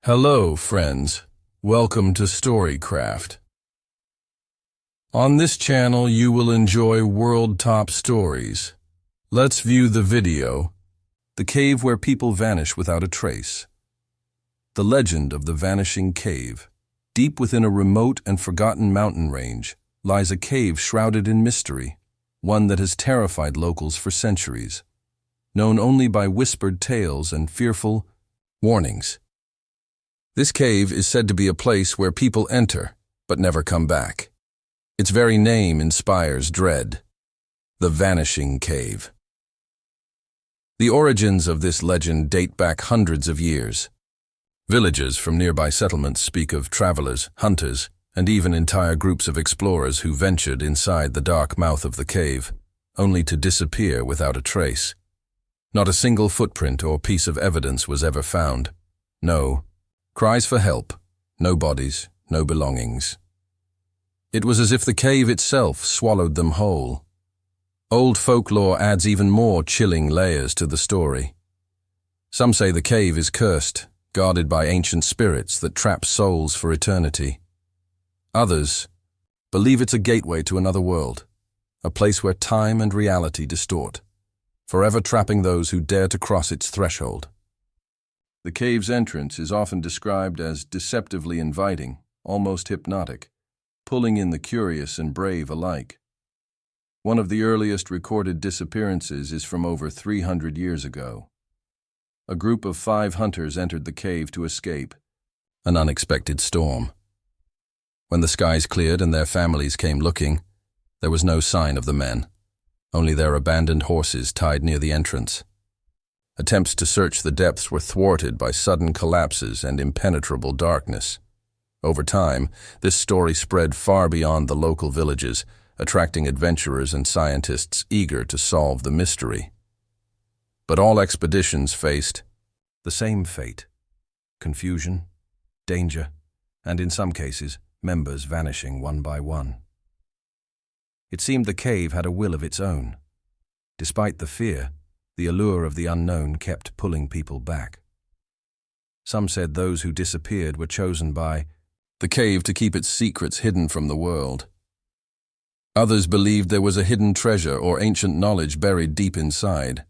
Hello, friends. Welcome to Storycraft. On this channel, you will enjoy world-top stories. Let's view the video. The cave where people vanish without a trace. The legend of the vanishing cave. Deep within a remote and forgotten mountain range lies a cave shrouded in mystery, one that has terrified locals for centuries, known only by whispered tales and fearful warnings. This cave is said to be a place where people enter, but never come back. Its very name inspires dread. The Vanishing Cave. The origins of this legend date back hundreds of years. Villagers from nearby settlements speak of travelers, hunters, and even entire groups of explorers who ventured inside the dark mouth of the cave, only to disappear without a trace. Not a single footprint or piece of evidence was ever found. No cries for help, no bodies, no belongings. It was as if the cave itself swallowed them whole. Old folklore adds even more chilling layers to the story. Some say the cave is cursed, guarded by ancient spirits that trap souls for eternity. Others believe it's a gateway to another world, a place where time and reality distort, forever trapping those who dare to cross its threshold. The cave's entrance is often described as deceptively inviting, almost hypnotic, pulling in the curious and brave alike. One of the earliest recorded disappearances is from over 300 years ago. A group of 5 hunters entered the cave to escape an unexpected storm. When the skies cleared and their families came looking, there was no sign of the men, only their abandoned horses tied near the entrance. Attempts to search the depths were thwarted by sudden collapses and impenetrable darkness. Over time, this story spread far beyond the local villages, attracting adventurers and scientists eager to solve the mystery. But all expeditions faced the same fate: confusion, danger, and in some cases, members vanishing one by one. It seemed the cave had a will of its own. Despite the fear, the allure of the unknown kept pulling people back. Some said those who disappeared were chosen by the cave to keep its secrets hidden from the world. Others believed there was a hidden treasure or ancient knowledge buried deep inside.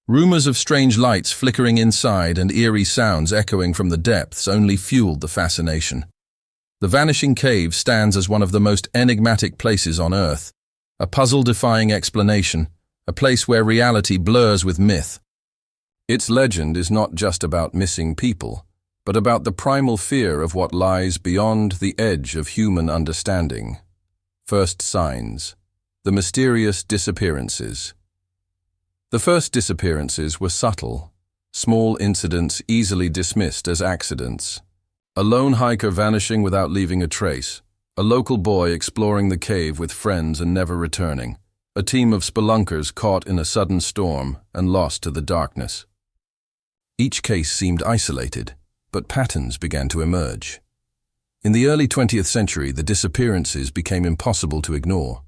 Rumors of strange lights flickering inside and eerie sounds echoing from the depths only fueled the fascination. The Vanishing Cave stands as one of the most enigmatic places on Earth, a puzzle-defying explanation, a place where reality blurs with myth. Its legend is not just about missing people, but about the primal fear of what lies beyond the edge of human understanding. First signs: the mysterious disappearances. The first disappearances were subtle, small incidents easily dismissed as accidents. A lone hiker vanishing without leaving a trace, a local boy exploring the cave with friends and never returning, a team of spelunkers caught in a sudden storm and lost to the darkness. Each case seemed isolated, but patterns began to emerge. In the early 20th century, the disappearances became impossible to ignore.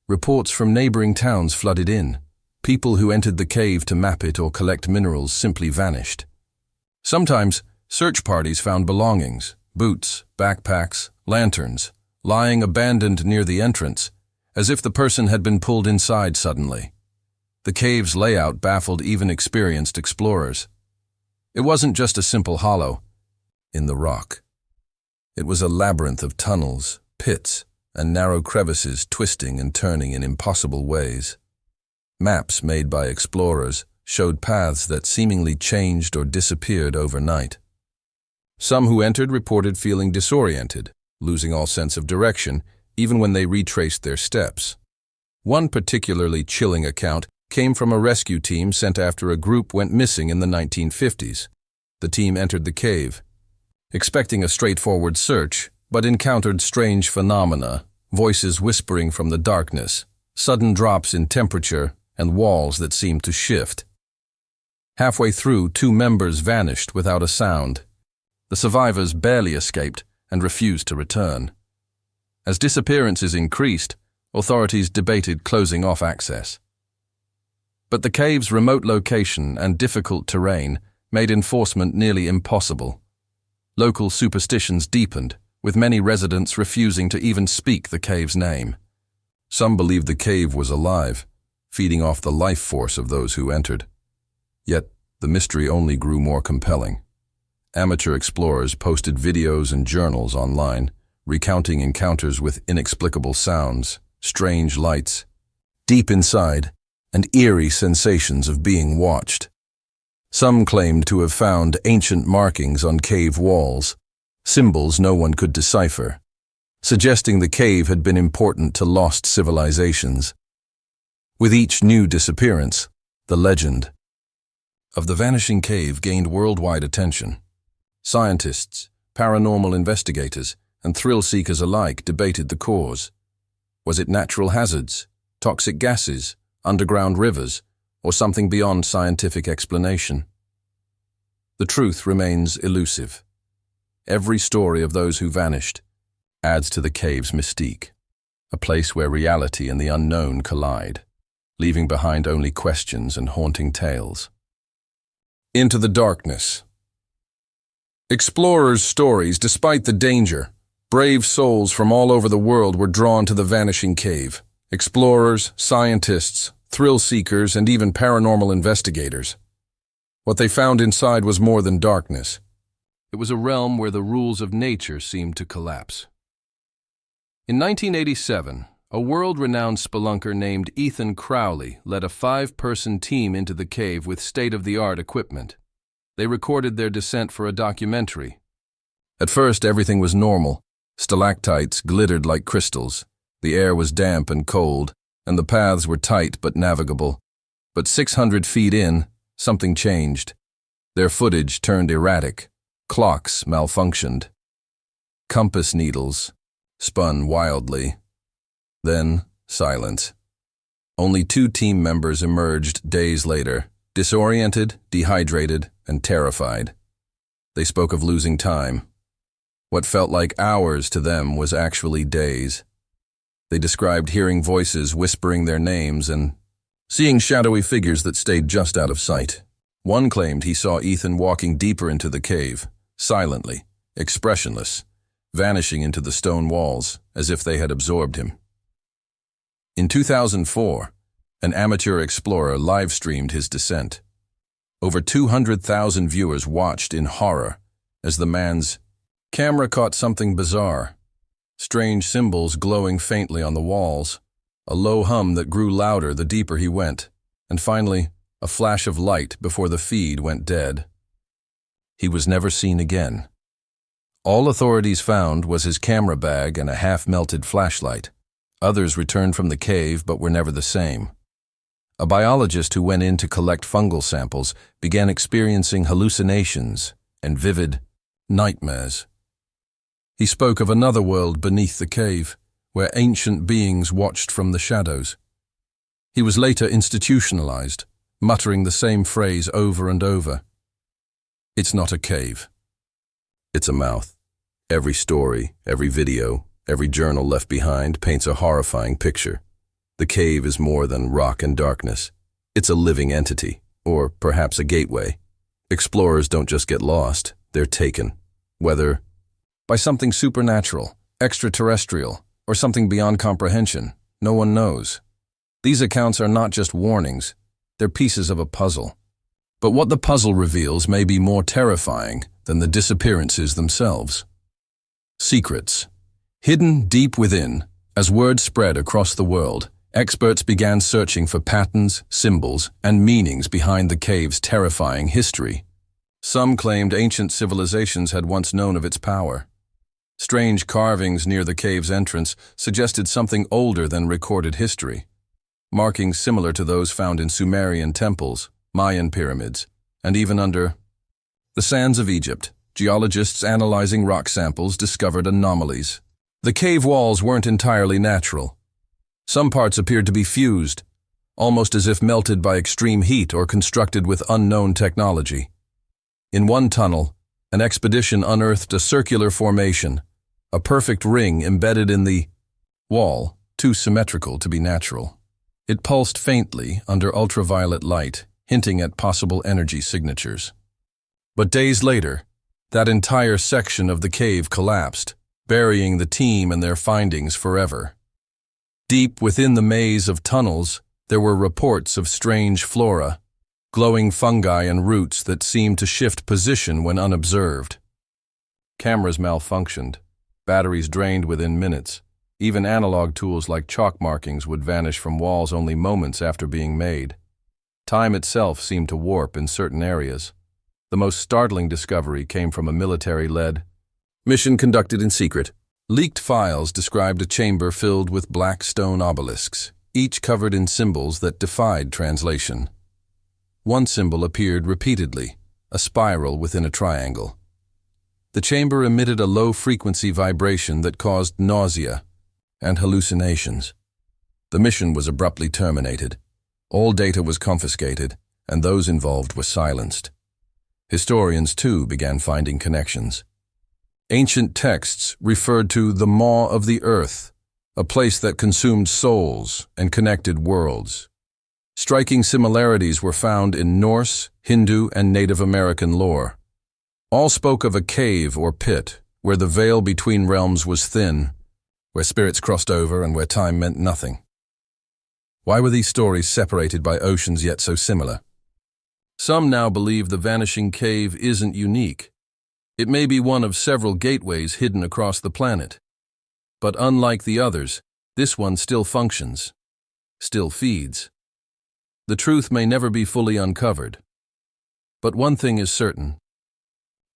Reports from neighboring towns flooded in. People who entered the cave to map it or collect minerals simply vanished. Sometimes, search parties found belongings, boots, backpacks, lanterns, lying abandoned near the entrance, as if the person had been pulled inside suddenly. The cave's layout baffled even experienced explorers. It wasn't just a simple hollow in the rock. It was a labyrinth of tunnels, pits, and narrow crevices twisting and turning in impossible ways. Maps made by explorers showed paths that seemingly changed or disappeared overnight. Some who entered reported feeling disoriented, losing all sense of direction, even when they retraced their steps. One particularly chilling account came from a rescue team sent after a group went missing in the 1950s. The team entered the cave, expecting a straightforward search, but encountered strange phenomena: voices whispering from the darkness, sudden drops in temperature, and walls that seemed to shift. Halfway through, 2 members vanished without a sound. The survivors barely escaped and refused to return. As disappearances increased, authorities debated closing off access. But the cave's remote location and difficult terrain made enforcement nearly impossible. Local superstitions deepened, with many residents refusing to even speak the cave's name. Some believed the cave was alive, feeding off the life force of those who entered. Yet, the mystery only grew more compelling. Amateur explorers posted videos and journals online, recounting encounters with inexplicable sounds, strange lights, deep inside, and eerie sensations of being watched. Some claimed to have found ancient markings on cave walls, symbols no one could decipher, suggesting the cave had been important to lost civilizations. With each new disappearance, the legend of the vanishing cave gained worldwide attention. Scientists, paranormal investigators, and thrill-seekers alike debated the cause. Was it natural hazards, toxic gases, underground rivers, or something beyond scientific explanation? The truth remains elusive. Every story of those who vanished adds to the cave's mystique, a place where reality and the unknown collide, leaving behind only questions and haunting tales. Into the darkness. Explorers' stories, despite the danger, brave souls from all over the world were drawn to the vanishing cave. Explorers, scientists, thrill-seekers, and even paranormal investigators. What they found inside was more than darkness. It was a realm where the rules of nature seemed to collapse. In 1987, a world-renowned spelunker named Ethan Crowley led a 5-person team into the cave with state-of-the-art equipment. They recorded their descent for a documentary. At first, everything was normal. Stalactites glittered like crystals. The air was damp and cold, and the paths were tight but navigable. But 600 feet in, something changed. Their footage turned erratic. Clocks malfunctioned. Compass needles spun wildly. Then, silence. Only 2 team members emerged days later, disoriented, dehydrated, and terrified. They spoke of losing time. What felt like hours to them was actually days. They described hearing voices whispering their names and seeing shadowy figures that stayed just out of sight. One claimed he saw Ethan walking deeper into the cave, silently, expressionless, vanishing into the stone walls as if they had absorbed him. In 2004, an amateur explorer live-streamed his descent. Over 200,000 viewers watched in horror as the man's camera caught something bizarre. Strange symbols glowing faintly on the walls, a low hum that grew louder the deeper he went, and finally, a flash of light before the feed went dead. He was never seen again. All authorities found was his camera bag and a half-melted flashlight. Others returned from the cave but were never the same. A biologist who went in to collect fungal samples began experiencing hallucinations and vivid nightmares. He spoke of another world beneath the cave, where ancient beings watched from the shadows. He was later institutionalized, muttering the same phrase over and over. It's not a cave. It's a mouth. Every story, every video, every journal left behind paints a horrifying picture. The cave is more than rock and darkness. It's a living entity, or perhaps a gateway. Explorers don't just get lost, they're taken. Whether by something supernatural, extraterrestrial, or something beyond comprehension, no one knows. These accounts are not just warnings, they're pieces of a puzzle. But what the puzzle reveals may be more terrifying than the disappearances themselves. Secrets. Hidden deep within, as word spread across the world, experts began searching for patterns, symbols, and meanings behind the cave's terrifying history. Some claimed ancient civilizations had once known of its power. Strange carvings near the cave's entrance suggested something older than recorded history. Markings similar to those found in Sumerian temples, Mayan pyramids, and even under the sands of Egypt, geologists analyzing rock samples discovered anomalies. The cave walls weren't entirely natural. Some parts appeared to be fused, almost as if melted by extreme heat or constructed with unknown technology. In one tunnel, an expedition unearthed a circular formation, a perfect ring embedded in the wall, too symmetrical to be natural. It pulsed faintly under ultraviolet light, hinting at possible energy signatures. But days later, That entire section of the cave collapsed, burying the team and their findings forever. Deep within the maze of tunnels, there were reports of strange flora, glowing fungi and roots that seemed to shift position when unobserved. Cameras malfunctioned, batteries drained within minutes. Even analog tools like chalk markings would vanish from walls only moments after being made. Time itself seemed to warp in certain areas. The most startling discovery came from a military-led mission conducted in secret. Leaked files described a chamber filled with black stone obelisks, each covered in symbols that defied translation. One symbol appeared repeatedly, a spiral within a triangle. The chamber emitted a low-frequency vibration that caused nausea and hallucinations. The mission was abruptly terminated. All data was confiscated, and those involved were silenced. Historians, too, began finding connections. Ancient texts referred to the maw of the earth, a place that consumed souls and connected worlds. Striking similarities were found in Norse, Hindu, and Native American lore. All spoke of a cave or pit, where the veil between realms was thin, where spirits crossed over and where time meant nothing. Why were these stories separated by oceans yet so similar? Some now believe the Vanishing Cave isn't unique. It may be one of several gateways hidden across the planet. But unlike the others, this one still functions, still feeds. The truth may never be fully uncovered. But one thing is certain.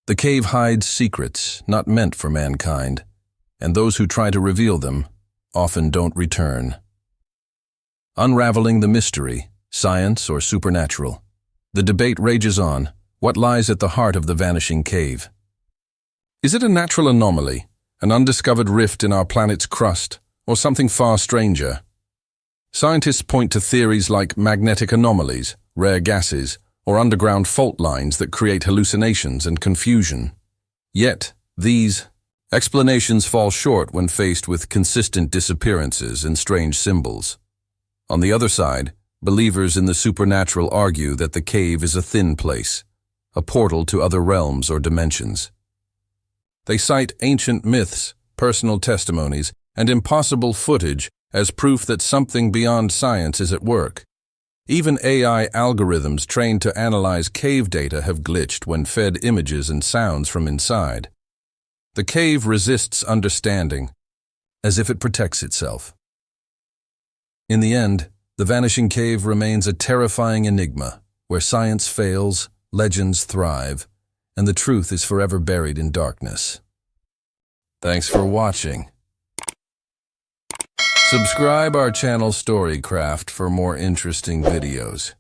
The cave hides secrets not meant for mankind, and those who try to reveal them often don't return. Unraveling the mystery, science or supernatural. The debate rages on. What lies at the heart of the Vanishing Cave? Is it a natural anomaly, an undiscovered rift in our planet's crust, or something far stranger? Scientists point to theories like magnetic anomalies, rare gases, or underground fault lines that create hallucinations and confusion. Yet, these explanations fall short when faced with consistent disappearances and strange symbols. On the other side, believers in the supernatural argue that the cave is a thin place, a portal to other realms or dimensions. They cite ancient myths, personal testimonies, and impossible footage as proof that something beyond science is at work. Even AI algorithms trained to analyze cave data have glitched when fed images and sounds from inside. The cave resists understanding, as if it protects itself. In the end, the Vanishing Cave remains a terrifying enigma, where science fails, legends thrive, and the truth is forever buried in darkness. Thanks for watching. Subscribe our channel Storycraft for more interesting videos.